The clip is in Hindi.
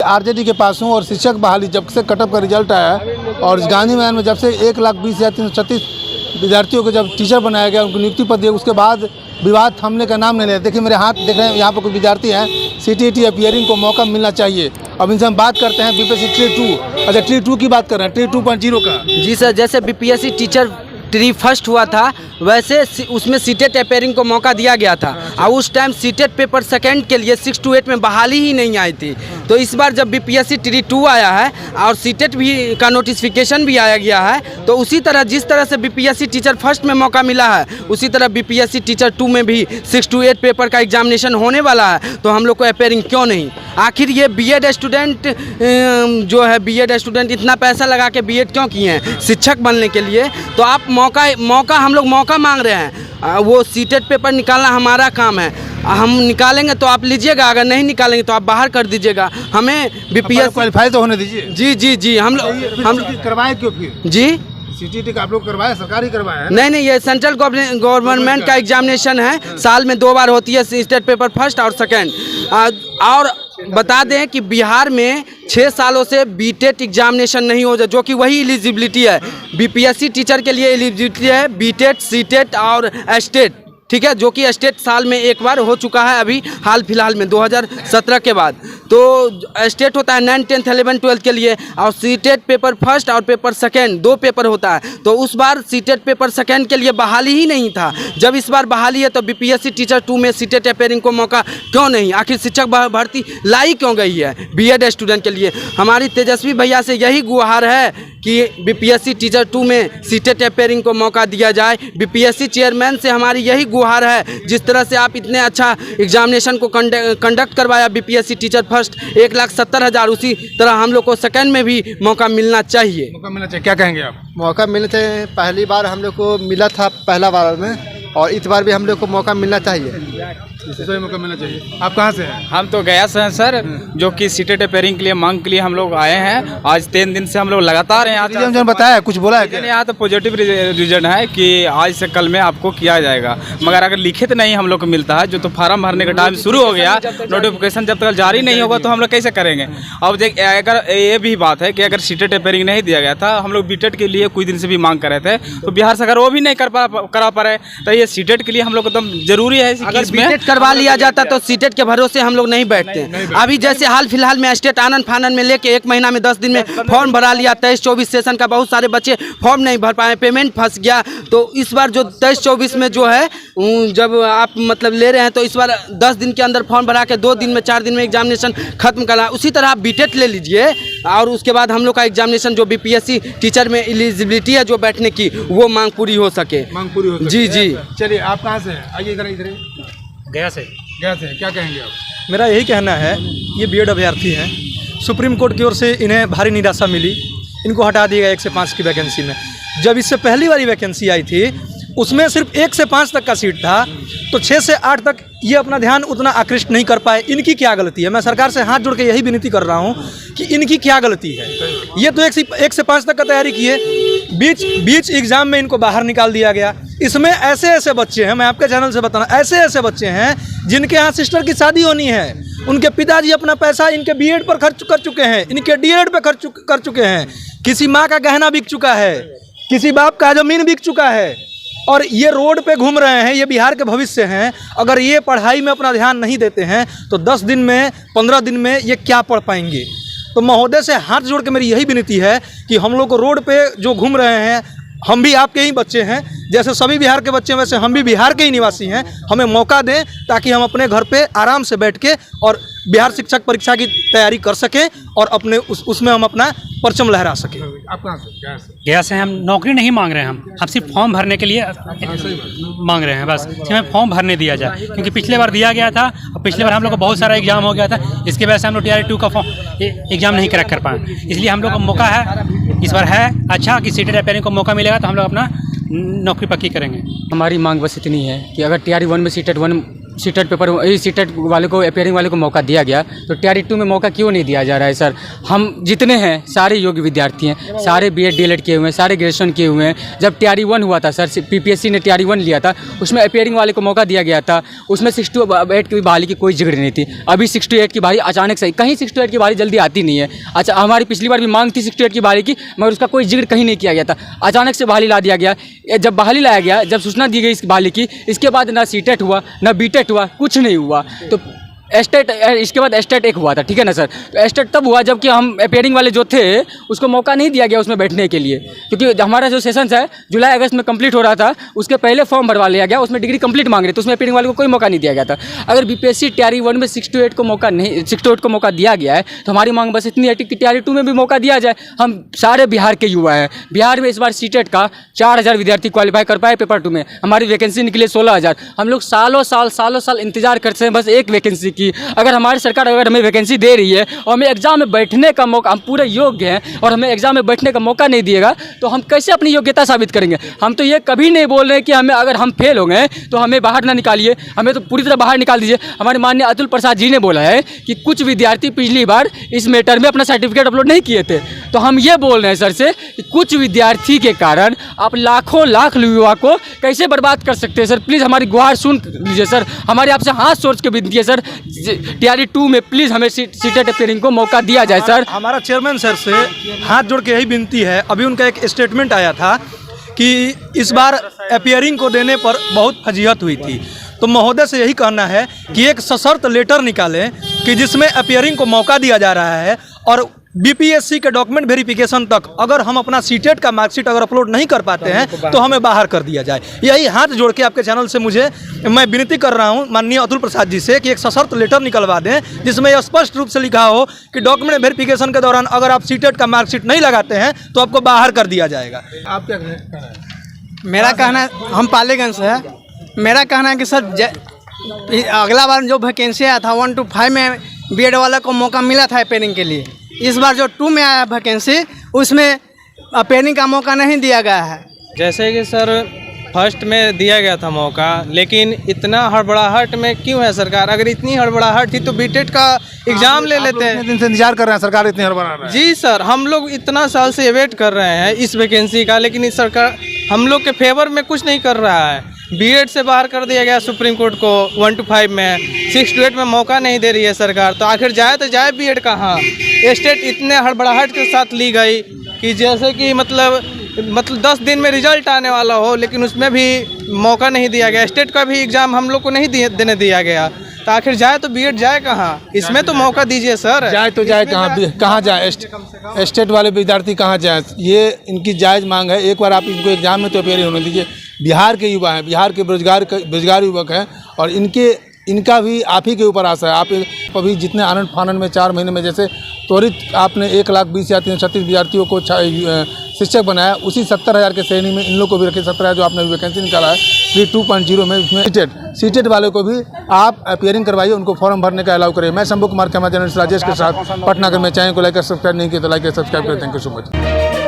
आरजेडी के पास हूँ और शिक्षक बहाली जब से कटअप का रिजल्ट आया और गांधी मैदान में जब से 1,20,336 विद्यार्थियों को जब टीचर बनाया गया, उनको नियुक्ति पद दिया, उसके बाद विवाद थमने का नाम नहीं लेते। देखिए मेरे हाथ देख रहे हैं, यहाँ पर कुछ विद्यार्थी हैं, CTET अपीयरिंग को मौका मिलना चाहिए। अब इनसे हम बात करते हैं BPSC ट्री 2। अच्छा, ट्री 2 की बात कर रहे हैं, ट्री 2.0 का। जी सर, जैसे BPSC टीचर ट्री फर्स्ट हुआ था वैसे उसमें सीटेट अपेयरिंग को मौका दिया गया था और उस टाइम सीटेट पेपर सेकंड के लिए 6 to 8 में बहाली ही नहीं आई थी। तो इस बार जब BPSC ट्री 2 आया है और सीटेट भी का नोटिफिकेशन भी आया गया है, तो उसी तरह जिस तरह से BPSC टीचर फर्स्ट में मौका मिला है उसी तरह BPSC टीचर 2 में भी 6 to 8 पेपर का एग्जामिनेशन होने वाला है। तो हम लोग को अपेयरिंग क्यों नहीं? आखिर ये बीएड स्टूडेंट जो है, बीएड स्टूडेंट इतना पैसा लगा के बीएड क्यों किए हैं शिक्षक बनने के लिए? तो आप मौका हम लोग मौका मांग रहे हैं। वो सीटेट पेपर निकालना हमारा काम है, हम निकालेंगे तो आप लीजिएगा, अगर नहीं निकालेंगे तो आप बाहर कर दीजिएगा। हमें BPSC क्वालिफाई तो होने दीजिए। जी हम करवाए क्यों फिर? जी CTET का आप लोग करवाए, सरकार ही करवाया है? नहीं, ये सेंट्रल गवर्नमेंट का एग्जामिनेशन है, साल में 2 बार होती है स्टेट पेपर फर्स्ट और सेकंड। और बता दें कि बिहार में 6 सालों से बीटेट एग्जामिनेशन नहीं हो, जो कि वही एलिजिबिलिटी है। BPSC टीचर के लिए एलिजिबिलिटी है बीटेट, सीटेट और स्टेट, ठीक है, जो कि स्टेट साल में 1 बार हो चुका है अभी हाल फिलहाल में 2017 के बाद। तो स्टेट होता है 9, 10, 11, 12 के लिए और सीटेट पेपर फर्स्ट और पेपर सेकंड 2 पेपर होता है। तो उस बार सीटेट पेपर सेकंड के लिए बहाली ही नहीं था। जब इस बार बहाली है तो BPSC टीचर 2 में सीटेट अपेयरिंग को मौका क्यों नहीं? आखिर शिक्षक भर्ती लाई क्यों गई है बीएड स्टूडेंट के लिए? हमारी तेजस्वी भैया से यही गुहार है कि BPSC टीचर 2 में सीटेट अपेयरिंग को मौका दिया जाए। BPSC चेयरमैन से हमारी यही गुहार है, जिस तरह से आप इतने अच्छा एग्जामिनेशन को कंडक्ट करवाया BPSC टीचर फर्स्ट 1,70,000, उसी तरह हम लोग को सेकंड में भी मौका मिलना चाहिए। मौका मिलना चाहिए, क्या कहेंगे आप? मौका मिलने चाहिए। पहली बार हम लोग को मिला था पहला बार में, और इस बार भी हम लोग को मौका मिलना चाहिए। मौका मिलना चाहिए। आप कहाँ से हैं? हम तो गया से हैं सर, जो कि सीटेट अपेयरिंग के लिए मांग के लिए हम लोग आए हैं। आज 3 दिन से हम लोग लगातार यहाँ बताया कुछ बोला है क्या? यहाँ तो पॉजिटिव रीजन है कि आज से कल में आपको किया जाएगा, मगर अगर लिखित नहीं हम लोग को मिलता है, जो तो फार्म भरने का टाइम शुरू हो गया, नोटिफिकेशन जब तक जारी नहीं होगा तो हम लोग कैसे करेंगे? अब देख, अगर ये भी बात है कि अगर सीटेट अपेयरिंग नहीं दिया गया था, हम लोग बीटेट के लिए कुछ दिन से भी मांग कर रहे थे, तो बिहार सरकार वो भी नहीं करा पा रहे, तो ये सीटेट के लिए हम लोग एकदम जरूरी है। अगर बीटेट करवा लिया जाता तो सीटेट के भरोसे हम लोग नहीं बैठते। अभी जैसे हाल फिलहाल में स्टेट आनन फानन में लेके 1 महीना में 10 दिन में फॉर्म भरा लिया, 23-24 सेशन का बहुत सारे बच्चे फॉर्म नहीं भर पाए, पेमेंट फंस गया। तो इस बार जो 23-24 में जो है, जब आप मतलब ले रहे हैं तो इस बार 10 दिन के अंदर फॉर्म भरा के 2 दिन में 4 दिन में एग्जामिनेशन खत्म करना। उसी तरह आप बीटेट ले लीजिए और उसके बाद हम लोग का एग्जामिनेशन जो BPSC टीचर में एलिजिबिलिटी है जो बैठने की, वो मांग पूरी हो सके। जी। चलिए, आप कहाँ से हैं? आइए इधर। गया से। क्या कहेंगे आप? मेरा यही कहना है, ये बीएड अभ्यर्थी हैं, सुप्रीम कोर्ट की ओर से इन्हें भारी निराशा मिली, इनको हटा दिया गया 1 से 5 की वैकेंसी में। जब इससे पहली वाली वैकेंसी आई थी उसमें सिर्फ 1 से 5 तक का सीट था, तो 6 से 8 तक ये अपना ध्यान उतना आकृष्ट नहीं कर पाए। इनकी क्या गलती है? मैं सरकार से हाथ जोड़ के यही विनती कर रहा हूँ कि इनकी क्या गलती है। ये तो 1 से 5 तक का तैयारी किए, बीच एग्ज़ाम में इनको बाहर निकाल दिया गया। इसमें ऐसे बच्चे हैं, मैं आपके चैनल से बताना, ऐसे बच्चे हैं जिनके यहाँ सिस्टर की शादी होनी है, उनके पिताजी अपना पैसा इनके बीएड पर खर्च कर चुके हैं, इनके डीएड पर खर्च कर चुके हैं, किसी माँ का गहना बिक चुका है, किसी बाप का ज़मीन बिक चुका है, और ये रोड पे घूम रहे हैं। ये बिहार के भविष्य हैं। अगर ये पढ़ाई में अपना ध्यान नहीं देते हैं तो 10 दिन में 15 दिन में ये क्या पढ़ पाएंगे? तो महोदय से हाथ जोड़ के मेरी यही विनती है कि हम लोग को रोड पे जो घूम रहे हैं, हम भी आपके ही बच्चे हैं, जैसे सभी बिहार के बच्चे हैं वैसे हम भी बिहार के ही निवासी हैं। हमें मौका दें ताकि हम अपने घर पे आराम से बैठ के और बिहार शिक्षक परीक्षा की तैयारी कर सकें और अपने उसमें हम अपना परचम लहरा सकें। आप कहाँ से? गया से। हम नौकरी नहीं मांग रहे हैं, हम सिर्फ फॉर्म भरने के लिए मांग रहे हैं, बस हमें फॉर्म भरने दिया जाए, क्योंकि पिछले बार दिया गया था और पिछले बार हम लोग को बहुत सारा एग्जाम हो गया था, इसकी वजह से हम लोग TRE 2 का एग्जाम नहीं क्रैक कर पाए। इसलिए हम लोग को मौका है, इस बार है अच्छा कि सीटेट अपेयरिंग को मौका मिलेगा तो हम लोग अपना नौकरी पक्की करेंगे। हमारी मांग बस इतनी है कि अगर TRE 1 में सीटेट 1 सीटेट पेपर सीटेट वाले को अपेयरिंग वाले को मौका दिया गया तो TRE 2 में मौका क्यों नहीं दिया जा रहा है सर? हम जितने हैं सारे योग्य विद्यार्थी हैं, सारे BEd DLEd किए हुए हैं, सारे ग्रेजुएशन किए हुए हैं। जब TRE 1 हुआ था सर, PPSC ने TRE 1 लिया था, उसमें अपेयरिंग वाले को मौका दिया गया था, उसमें 6 to 8 की बहाली की कोई जिक्र नहीं थी। अभी 6 to 8 की बहाली अचानक से, कहीं 6 to 8 की बहाली जल्दी आती नहीं है। अच्छा, हमारी पिछली बार भी मांग थी 6 to 8 की बहाली की, मगर उसका कोई जिक्र कहीं नहीं किया गया था। अचानक से बहाली ला दिया गया। जब बहाली लाया गया, जब सूचना दी गई इस बहाली की, इसके बाद ना सीटेट हुआ ना बीटेट हुआ, कुछ नहीं हुआ। तो एस्टेट, इसके बाद एस्टेट 1 हुआ था, ठीक है ना सर? तो एस्टेट तब हुआ जबकि हम अपेयरिंग वाले जो थे उसको मौका नहीं दिया गया उसमें बैठने के लिए, क्योंकि हमारा जो सेशंस है जुलाई अगस्त में कंप्लीट हो रहा था, उसके पहले फॉर्म भरवा लिया गया, उसमें डिग्री कंप्लीट मांग रहे थे, उसमें अपेयरिंग वाले को कोई मौका नहीं दिया गया था। अगर BPSC TRE 1 में 6 to 8 को मौका नहीं, 6 to 8 को मौका दिया गया है तो हमारी मांग बस इतनी है कि TRE 2 में भी मौका दिया जाए। हम सारे बिहार के युवा हैं, बिहार में इस बार सीटेट का 4000 विद्यार्थी क्वालिफाई कर पाए पेपर 2 में, हमारी वैकेंसी निकली 16000। हम लोग सालों साल इंतजार करते हैं बस एक वैकेंसी की। अगर हमारी सरकार अगर हमें वैकेंसी दे रही है और हमें एग्जाम में बैठने का मौका, हम पूरे योग्य हैं और हमें एग्जाम में बैठने का मौका नहीं दिएगा तो हम कैसे अपनी योग्यता साबित करेंगे? हम तो ये कभी नहीं बोल रहे हैं कि हमें, अगर हम फेल हो गए तो हमें बाहर ना निकालिए, हमें तो पूरी तरह बाहर निकाल दीजिए। हमारे माननीय अतुल प्रसाद जी ने बोला है कि कुछ विद्यार्थी पिछली बार इस मैटर में अपना सर्टिफिकेट अपलोड नहीं किए थे, तो हम ये बोल रहे हैं सर से कि कुछ विद्यार्थी के कारण आप लाखों लाख युवा को कैसे बर्बाद कर सकते हैं सर? प्लीज़ हमारी गुहार सुन लीजिए सर, हमारे आपसे हाथ जोड़ के विनती है सर, TRE 2 में प्लीज़ हमें सीटेट अपेयरिंग को मौका दिया जाए सर। हमारा चेयरमैन सर से हाथ जोड़ के यही विनती है। अभी उनका एक स्टेटमेंट आया था कि इस बार अपेयरिंग को देने पर बहुत फजीहत हुई थी, तो महोदय से यही कहना है कि एक सशर्त लेटर निकालें कि जिसमें अपेयरिंग को मौका दिया जा रहा है और BPSC के डॉक्यूमेंट वेरिफिकेशन तक अगर हम अपना सीटेट का मार्कशीट अगर अपलोड नहीं कर पाते हैं तो हमें बाहर कर दिया जाए। यही हाथ जोड़ के आपके चैनल से मैं विनती कर रहा हूं माननीय अतुल प्रसाद जी से कि एक सशर्त लेटर निकलवा दें जिसमें यह स्पष्ट रूप से लिखा हो कि डॉक्यूमेंट वेरिफिकेशन के दौरान अगर आप सीटेट का मार्कशीट नहीं लगाते हैं तो आपको बाहर कर दिया जाएगा। आप क्या कहना है? मेरा कहना, हम पालीगंज से है, मेरा कहना है कि सर अगला बार जो वैकेंसी आया था 1 to 5 में BEd वाला को मौका मिला था अपेयरिंग के लिए, इस बार जो 2 में आया वैकेंसी उसमें अपेयरिंग का मौका नहीं दिया गया है। जैसे कि सर फर्स्ट में दिया गया था मौका, लेकिन इतना हड़बड़ाहट में क्यों है सरकार? अगर इतनी हड़बड़ाहट थी तो बीटेट का एग्जाम ले लेते हैं। दिन से इंतजार कर रहे हैं, सरकार इतनी हड़बड़ा रहा है। जी सर, हम लोग इतना साल से वेट कर रहे हैं इस वैकेंसी का, लेकिन इस सरकार हम लोग के फेवर में कुछ नहीं कर रहा है। BEd से बाहर कर दिया गया सुप्रीम कोर्ट को 1 to 5 में, 6 to 8 में मौका नहीं दे रही है सरकार, तो आखिर जाए तो जाए BEd कहाँ? स्टेट इतने हड़बड़ाहट के साथ ली गई कि जैसे कि मतलब 10 दिन में रिजल्ट आने वाला हो, लेकिन उसमें भी मौका नहीं दिया गया। स्टेट का भी एग्ज़ाम हम लोग को नहीं देने दिया गया, तो आखिर जाए तो BEd जाए कहाँ? इसमें तो मौका दीजिए सर। जाए तो जाए कहाँ जाए? स्टेट वाले विद्यार्थी कहाँ जाए? ये इनकी जायज़ मांग है। एक बार आप इनको एग्जाम में तो अपेयर होने दीजिए। बिहार के युवा हैं, बिहार के बेरोजगार युवक हैं और इनका भी आप ही के ऊपर आशा है। आप अभी जितने आनंद फानन में 4 महीने में जैसे त्वरित आपने 1,20,336 विद्यार्थियों को शिक्षक बनाया, उसी 70,000 के श्रेणी में इन लोग को भी रखे। 17,000 जो आपने वैकेंसी निकाला है 2.0 में, उसमें सीटेट वाले को भी आप अपेयरिंग करवाइए, उनको फॉर्म भरने का अलाउ करिए। मैं शंभू कुमार कैमरा जर्नलिस्ट राजेश के साथ पटना के। मैं चैनल को लाइक और सब्सक्राइब नहीं किया तो लाइक और सब्सक्राइब करें। Thank you so much.